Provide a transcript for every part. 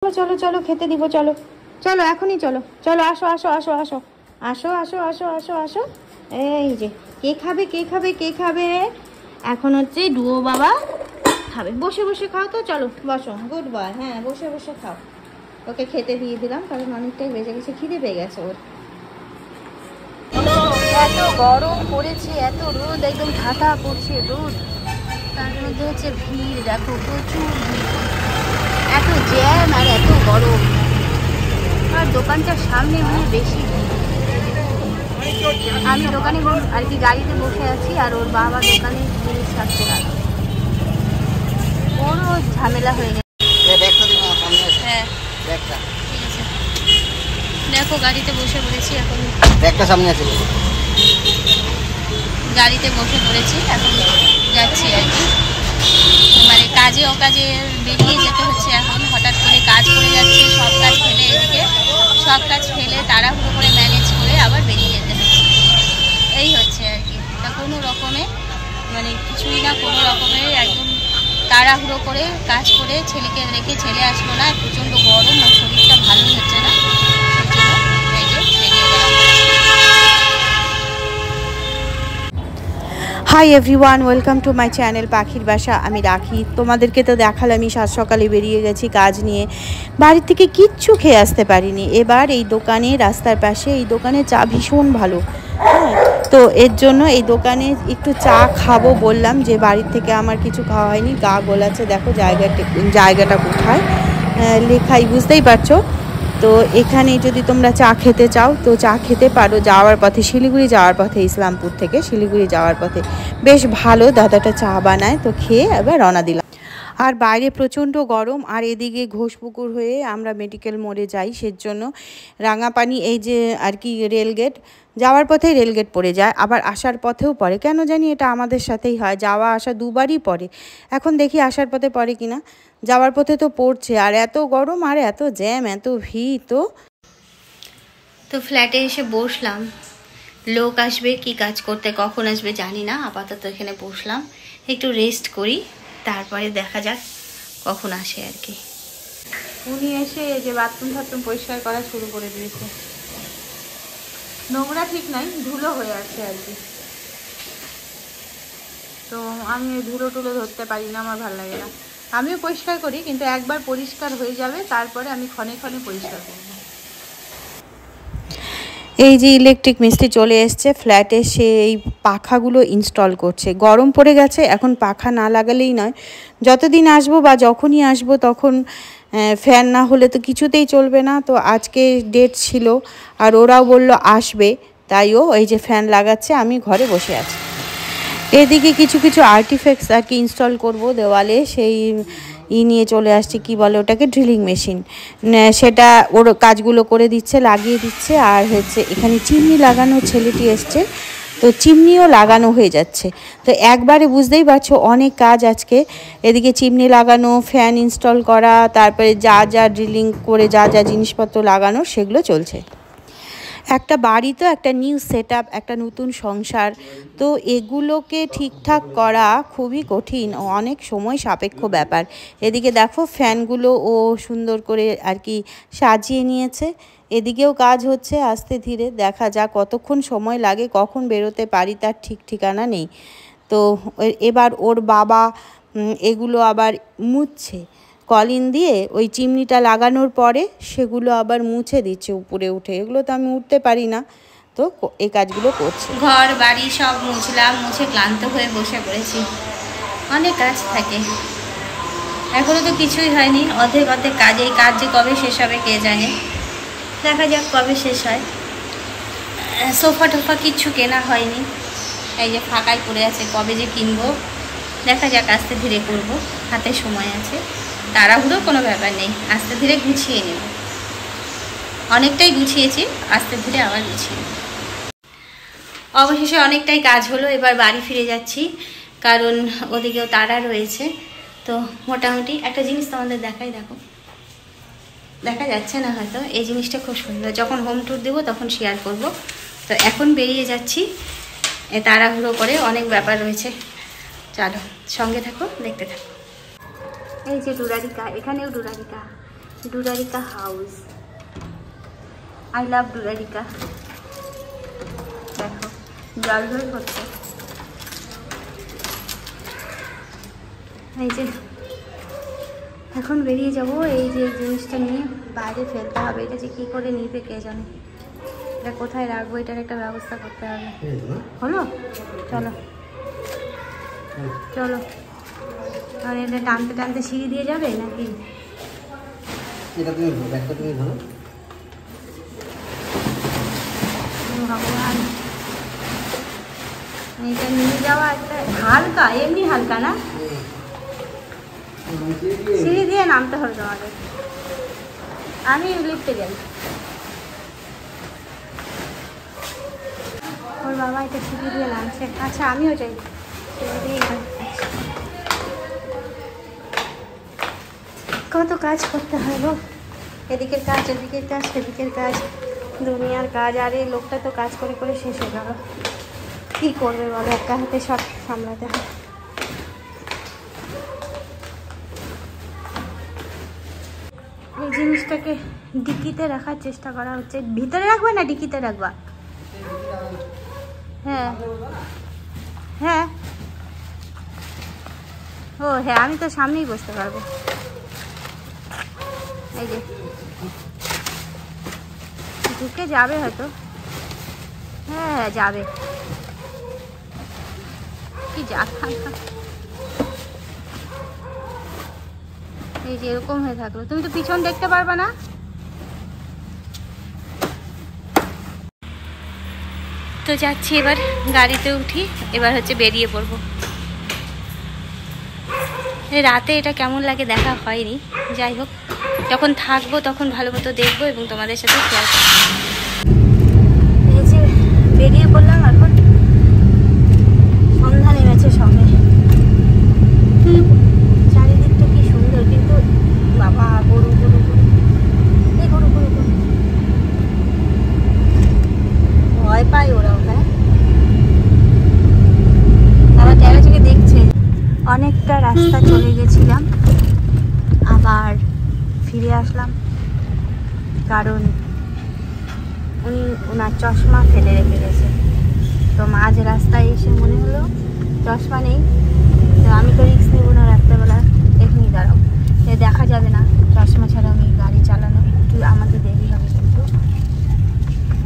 চলো চলো চলো খেতে দিব, চলো চলো এখনই চলো চলো, আসো আসো আসো আসো আসো আসো আসো আসো আসো। এই যে কে খাবে কে খাবে কে খাবে, এখন হচ্ছে ডুয়ো বাবা খাবে। বসে বসে খাও তো, চলো বসো, গুড বয়। হ্যাঁ বসে বসে খাও। ওকে খেতে দিয়ে দিলাম কারণ অনেকটাই বেজে গেছে, খিদে পেয়ে গেছে ওর। এত গরম পড়েছে, এত রোদ, একদম ঠাটা পড়ছে রোদ, তার মধ্যে হচ্ছে ভিড়, দেখো প্রচুর ভিড়, এত জ্যাম আর এত গরম, আর দোকানটার সামনে মানে বেশি ভিড়। আমি দোকানে আর কি গাড়িতে বসে আছি, আর ওর বাবা দোকানে জিনিস থাকতে গেল, ওরও ঝামেলা হয়ে গেছে। হ্যাঁ ঠিক আছে, দেখো গাড়িতে বসে পড়েছি, এখন সামনে আছে, গাড়িতে বসে পড়েছি, এখন যাচ্ছি আর কি, মানে কাজে অকাজে বেরিয়ে যেতে হচ্ছে। এখন হঠাৎ করে কাজ করে যাচ্ছে, সব কাজ ফেলে, এদিকে সব কাজ ফেলে তাড়াহুড়ো করে ম্যানেজ করে আবার বেরিয়ে যেতে হচ্ছে, এই হচ্ছে আর কি। তা কোনো রকমে মানে কিছুই না, কোনো রকমের একদম তাড়াহুড়ো করে কাজ করে ছেলেকে রেখে ছেলে আসলো না, প্রচণ্ড গরম, ওর শরীরটা ভালোই হচ্ছে না, সেই জন্য এই যে বেরিয়ে গেলাম। Hi everyone, welcome to my channel পাখির বাসা। আমি রাখি, তোমাদেরকে তো দেখালামই সাত সকালে বেরিয়ে গেছি কাজ নিয়ে, বাড়ির থেকে কিচ্ছু খেয়ে আসতে পারিনি। এবার এই দোকানে, রাস্তার পাশে এই দোকানে চা ভীষণ ভালো, হ্যাঁ, তো এর জন্য এই দোকানে একটু চা খাবো বললাম, যে বাড়ির থেকে আমার কিছু খাওয়া হয়নি, গা গোলাচ্ছে, দেখো জায়গাটা কোথায় লেখাই, বুঝতেই পারছো। তো এখানে যদি তোমরা চা খেতে চাও তো চা খেতে পারো, যাওয়ার পথে, শিলিগুড়ি যাওয়ার পথে, ইসলামপুর থেকে শিলিগুড়ি যাওয়ার পথে বেশ ভালো দাদাটা চা বানায়। তো খেয়ে এবার রওনা দিলাম। আর বাইরে প্রচণ্ড গরম, আর এদিকে ঘোষপুকুর হয়ে আমরা মেডিকেল মোড়ে যাই, সেজন্য রাঙাপানি এই যে আর কি রেলগেট, যাওয়ার পথেই রেলগেট পড়ে যায়, আবার আসার পথেও পড়ে, কেন জানি এটা আমাদের সাথেই হয়, যাওয়া আসা দুবারই পড়ে। এখন দেখি আসার পথে পড়ে কিনা, যাওয়ার পথে তো পড়ছে, আর এত গরম আর এত জ্যাম এত ভিড়। তো ফ্ল্যাটে এসে বসলাম, লোক আসবে কি কাজ করতে, কখন আসবে জানি না, আপাতত এখানে বসলাম, একটু রেস্ট করি, তারপরে দেখা যাক কখন আসে আর কি। উনি এসে যে বাথরুম ফাথরুম পরিষ্কার করা শুরু করে দিয়েছে, নোংরা ঠিক নাই, ধুলো হয়ে আছে আর কি। তো আমি ধুলো টুলো ধরতে পারি না, আমার ভালো লাগে না, আমিও পরিষ্কার করি, কিন্তু একবার পরিষ্কার হয়ে যাবে তারপরে আমি ক্ষণে ক্ষণে পরিষ্কার করব। এই যে ইলেকট্রিক মিস্ত্রি চলে এসছে ফ্ল্যাটে, সে এই পাখাগুলো ইনস্টল করছে, গরম পড়ে গেছে, এখন পাখা না লাগালেই নয়। যতদিন আসবো বা যখনই আসবো তখন ফ্যান না হলে তো কিছুতেই চলবে না। তো আজকে ডেট ছিল, আর ওরাও বলল আসবে, তাইও এই যে ফ্যান লাগাচ্ছে, আমি ঘরে বসে আছি। এদিকে কিছু কিছু আর্টিফ্যাক্টস আর কি ইনস্টল করব দেওয়ালে, সেই নিয়ে চলে আসছে, কি বলে ওটাকে, ড্রিলিং মেশিন, সেটা ওর কাজগুলো করে দিচ্ছে, লাগিয়ে দিচ্ছে। আর হচ্ছে এখানে চিমনি লাগানো, ছেলেটি এসছে, তো চিমনিও লাগানো হয়ে যাচ্ছে। তো একবারে বুঝতেই পারছো অনেক কাজ আজকে, এদিকে চিমনি লাগানো, ফ্যান ইনস্টল করা, তারপরে যা যা ড্রিলিং করে যা যা জিনিসপত্র লাগানো সেগুলো চলছে। একটা বাড়ি তো একটা নিউ সেট আপ, একটা নতুন সংসার, তো এগুলোকে ঠিকঠাক করা খুবই কঠিন ও অনেক সময় সাপেক্ষ ব্যাপার। এদিকে দেখো ফ্যানগুলো ও সুন্দর করে আর কি সাজিয়ে নিয়েছে, এদিকেও কাজ হচ্ছে আস্তে ধীরে, দেখা যাক কতক্ষণ সময় লাগে, কখন বেরোতে পারি তার ঠিক ঠিকানা নেই। তো এবার ওর বাবা এগুলো আবার মুছছে, কলিন দিয়ে ওই চিমনিটা লাগানোর পরে সেগুলো আবার মুছে দিচ্ছে উপরে উঠে, এগুলো তো আমি উঠতে পারি না, তো এই কাজগুলো করছি। ঘর বাড়ি সব মুছলাম, মুছে ক্লান্ত হয়ে বসে পড়েছি, অনেক কাজ থাকে, এখনও তো কিছুই হয়নি, অর্ধেক অর্ধেক কাজ, এই কাজ যে কবে শেষ হবে কে জানে, দেখা যাক কবে শেষ হয়। সোফা টোফা কিচ্ছু কেনা হয়নি, এই যে ফাঁকাই পড়ে আছে, কবে যে কিনবো দেখা যাক, আস্তে ধীরে করবো, হাতে সময় আছে, তাড়াহুড়ো কোনো ব্যাপার নেই, আস্তে ধীরে গুছিয়ে নেব, অনেকটাই গুছিয়েছি, আস্তে ধীরে আবার গুছিয়ে নেব। অবশেষে অনেকটাই কাজ হলো, এবার বাড়ি ফিরে যাচ্ছি, কারণ ওদিকেও তাড়া রয়েছে। তো মোটামুটি একটা জিনিস তোমাদের দেখাই, দেখো, দেখা যাচ্ছে না হয়তো, এই জিনিসটা খুব সুন্দর, যখন হোম ট্যুর দেবো তখন শেয়ার করব। তো এখন বেরিয়ে যাচ্ছি তাড়াহুড়ো করে, অনেক ব্যাপার রয়েছে, চলো সঙ্গে থাকো, দেখতে থাকো। এই যে ডুরারিকা, এখানেও ডুরারিকা, ডুরারিকা হাউস। I love ডুরারিকা। দেখো জল জল করছে। এই যে এখন বেরিয়ে যাব, এই যে জিনিসটা নিয়ে বাইরে ফেলতে হবে। এটা যে কী করে নিবে কে জানে, এটা কোথায় রাখবো এটার একটা ব্যবস্থা করতে হবে। হলো, চলো চলো। আর এটা টানতে টানতে সিঁড়ি দিয়ে যাবে নাকি? ভগবান, এটা নিয়ে যাওয়া একটা হালকা, এমনি হালকা না, সিঁড়ি দিয়ে নামতে হবে তোমাকে। আমি লিফটে যাই। ওর বাবা এটা সিঁড়ি দিয়ে নামছে। আচ্ছা আমিও যাই, সিঁড়ি দিয়ে। কত কাজ করতে হয় গো, এদিকের কাজ এদিকের কাজ সেদিকের কাজ, দুনিয়ার কাজ। আর এই লোকটা তো কাজ করে করে শেষ হয়ে গেল। কী করবে বলো, একা হাতে সব সামলাতে হয়। এই জিনিসটাকে ডিকিতে রাখার চেষ্টা করা হচ্ছে। ভিতরে রাখবে না ডিকিতে রাখবা? হ্যাঁ হ্যাঁ, ও হ্যাঁ, আমি তো সামনেই বসতে পারবো। এই যে ঢুকে যাবে হয়তো। হ্যাঁ হ্যাঁ যাবে। কি যাতা, এই যে এরকম হয়ে থাকলো, তুমি তো পিছন দেখতে পারবা না। তো যাচ্ছি এবার, গাড়িতে উঠি, এবার হচ্ছে বেরিয়ে পড়বো। রাতে এটা কেমন লাগে দেখা হয়নি, যাই হোক যখন থাকবো তখন ভালো মতো দেখবো এবং তোমাদের সাথে শেয়ার করবো। এই যে বেরিয়ে পড়লাম, এখন সন্ধ্যা নেমেছে সবে। চারিদিকটা কি সুন্দর, কিন্তু বাবা গরু গরু গরু, এই গরু গরু গরু, ভয় পায় ওরা ওখানে। আবার টেরা থেকে দেখছে। অনেকটা রাস্তা চলে গেছিলাম, আবার ফিরে আসলাম, কারণ উনি ওনার চশমা ফেলে রেখে গেছে। তো মাঝ রাস্তায় এসে মনে হলো চশমা নেই, তো আমি তো রিস্ক নেব না, রাত্রেবেলা এখনই দাঁড়াও, দেখা যাবে না চশমা ছাড়া আমি গাড়ি চালানো, একটু আমাকে দেরি হবে, কিন্তু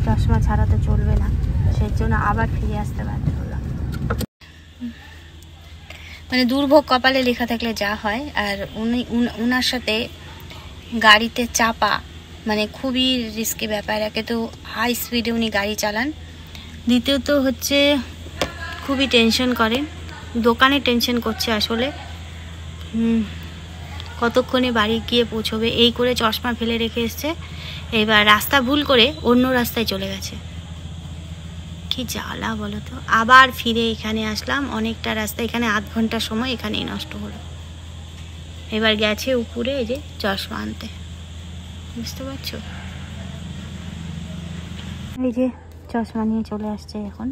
চশমা ছাড়া তো চলবে না, সেই জন্য আবার ফিরে আসতে বাধ্য হলাম। মানে দুর্ভোগ কপালে লেখা থাকলে যা হয়। আর উনার সাথে গাড়িতে চাপা মানে খুবই রিস্কি ব্যাপার। একে তো হাই স্পিডে উনি গাড়ি চালান, দ্বিতীয়ত হচ্ছে খুবই টেনশন করেন, দোকানে টেনশন করছে আসলে, কতক্ষণে বাড়ি গিয়ে পৌঁছবে এই করে চশমা ফেলে রেখে এসছে। এবার রাস্তা ভুল করে অন্য রাস্তায় চলে গেছে, কি জ্বালা বলো তো। আবার ফিরে এখানে আসলাম, অনেকটা রাস্তা, এখানে আধ ঘন্টার সময় এখানেই নষ্ট হলো। এবার গেছে উপরে এই যে চশমা আনতে, বুঝতে পারছো, এই যে চশমা নিয়ে চলে আসছে এখন।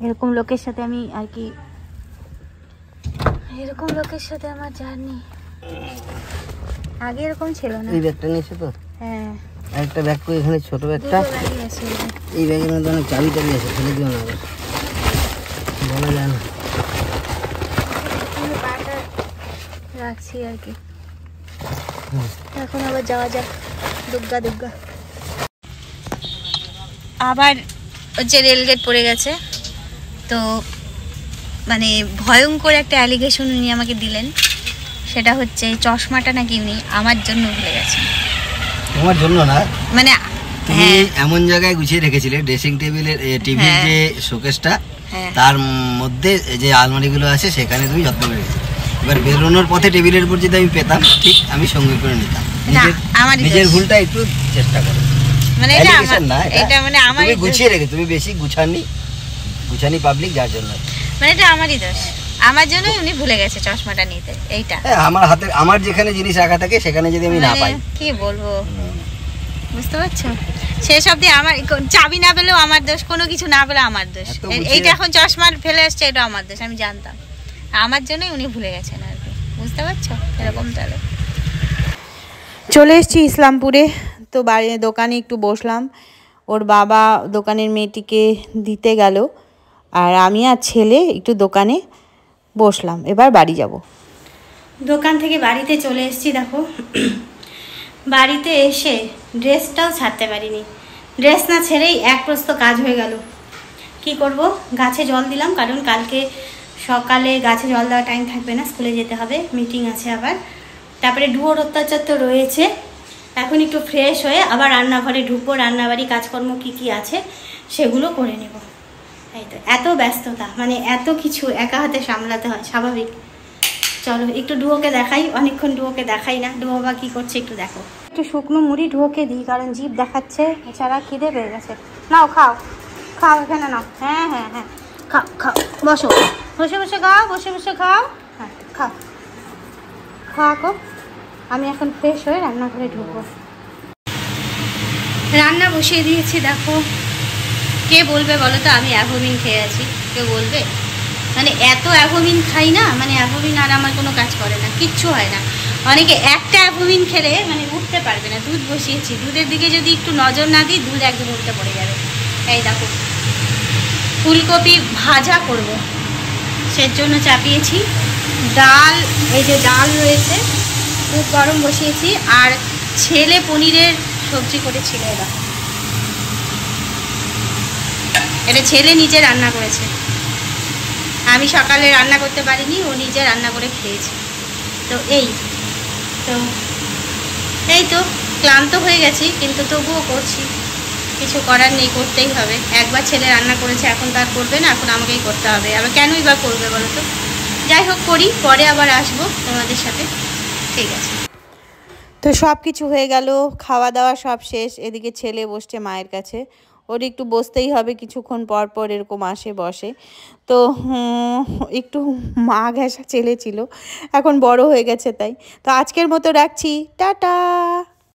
এরকম লোকের সাথে আমি আর কি, এরকম লোকের সাথে আমার জার্নি, আগে এরকম ছিল না। এই ব্যাগটা নিয়েছো তো? হ্যাঁ, একটা ব্যাগ করে এখানে ছোট ব্যাগটা, এই ব্যাগের মধ্যে অনেক চাবি টাবি আছে, ফেলে দিও না, আবার বলা যায় না। রাখছি আর কি, এখন আবার যাওয়া যাক দুর্গা দুর্গা। আবার হচ্ছে রেলগেট পড়ে গেছে, তো মানে ভয়ঙ্কর একটা অ্যালিগেশন উনি আমাকে দিলেন, সেটা হচ্ছে চশমাটা নাকি উনি আমার জন্য ভুলে গেছেন। তোমার জন্য না, মানে তুমি এমন জায়গায় গুছিয়ে রেখেছিলে ড্রেসিং টেবিলের টিভির যে শোকেসটা, তার মধ্যে যে আলমারিগুলো আছে সেখানে তুমি যত্ন করে রেখেছো। এবার বেরোনোর পথে টেবিলের উপর যদি আমি পেতাম, ঠিক আমি সঙ্গে করে নিতাম। নিজের ভুলটা একটু চেষ্টা করো, মানে এটা মানে আমার গুছিয়ে রেখে, তুমি বেশি গুছানি পাবলিক, যার জন্য মানে এটা আমারই দোষ, আমার জন্যই উনি ভুলে গেছে চশমাটা নিতে। এইটা আমার হাতে, আমার যেখানে জিনিস রাখা থাকে সেখানে যদি আমি না পাই, কি বলবো, বুঝতে পারছো, শেষ অবধি আমার চাবি না পেলেও আমার দোষ, কোনো কিছু না পেলে আমার দোষ। এইটা এখন চশমা ফেলে আসছে, এটা আমার দোষ, আমি জানতাম, আমার জন্যই উনি ভুলে গেছেন আর কি, বুঝতে পারছো, এরকম। তাহলে চলে এসেছি ইসলামপুরে। তো দোকানে একটু বসলাম, ওর বাবা দোকানের মেয়েটিকে দিতে গেল, আর আমি আর ছেলে একটু দোকানে বসলাম। এবার বাড়ি যাব। দোকান থেকে বাড়িতে চলে এসেছি। দেখো, বাড়িতে এসে ড্রেসটাও ছাড়তে পারিনি। ড্রেস না ছেড়েই এক প্রস্ত কাজ হয়ে গেল। কি করব, গাছে জল দিলাম, কারণ কালকে সকালে গাছে জল দেওয়ার টাইম থাকবে না, স্কুলে যেতে হবে, মিটিং আছে আবার। তারপরে ডুয়োর অত্যাচার তো রয়েছে। এখন একটু ফ্রেশ হয়ে আবার রান্নাঘরে ঢুকবো, রান্নাবাড়ি কাজকর্ম কি আছে সেগুলো করে নেব। এই তো, এত ব্যস্ততা, মানে এত কিছু একা হাতে সামলাতে হয়, স্বাভাবিক। চলো একটু ডুয়োকে দেখাই, অনেকক্ষণ ডুয়োকে দেখাই না। ডুয়ো বা কী করছে একটু দেখো। একটু শুকনো মুড়ি ডুয়োকে দিই, কারণ জিভ দেখাচ্ছে, এছাড়া খিদে পেয়ে গেছে। নাও খাও, খাও এখানে নাও। হ্যাঁ হ্যাঁ হ্যাঁ, খাও খাও, বসো, বসে বসে খাও, বসে বসে খাও। হ্যাঁ খাও, খাও। আমি এখন ফ্রেশ হয়ে রান্নাঘরে ঢুকবো। রান্না বসিয়ে দিয়েছি। দেখো, কে বলবে বলো তো আমি অ্যাভোমিন খেয়ে আছি? কেউ বলবে? মানে এত অ্যাভোমিন খাই না, মানে অ্যাভোমিন আর আমার কোনো কাজ করে না, কিচ্ছু হয় না। অনেকে একটা অ্যাভোমিন খেলে মানে উঠতে পারবে না। দুধ বসিয়েছি, দুধের দিকে যদি একটু নজর না দিই, দুধ একদম উঠতে পড়ে যাবে। এই দেখো, ফুলকপি ভাজা করব, সের জন্য চাপিয়েছি। ডাল, এই যে ডাল রয়েছে, দুধ গরম বসিয়েছি। আর ছেলে পনিরের সবজি করেছিল, এটা ছেলে নিজে রান্না করেছে। আমি সকালে রান্না করতে পারিনি, ও নিজে রান্না করে খেয়েছে। তো এই তো ক্লান্ত হয়ে গেছি, কিন্তু তবুও করছি, কিছু করার নেই, করতেই হবে। একবার ছেলে রান্না করেছে, এখন তার করবে না, এখন আমাকেই করতে হবে। আবার কেনই বা করবে বলো তো? যাই হোক, করি, পরে আবার আসবো তোমাদের সাথে, ঠিক আছে? তো সব কিছু হয়ে গেল, খাওয়া দাওয়া সব শেষ। এদিকে ছেলে বসছে মায়ের কাছে, ওর একটু বসতেই হবে, কিছুক্ষণ পর পর এরকম আসে বসে। তো একটু মা ঘেঁষা ছেলে ছিল, এখন বড় হয়ে গেছে তাই। তো আজকের মতো রাখছি, টাটা।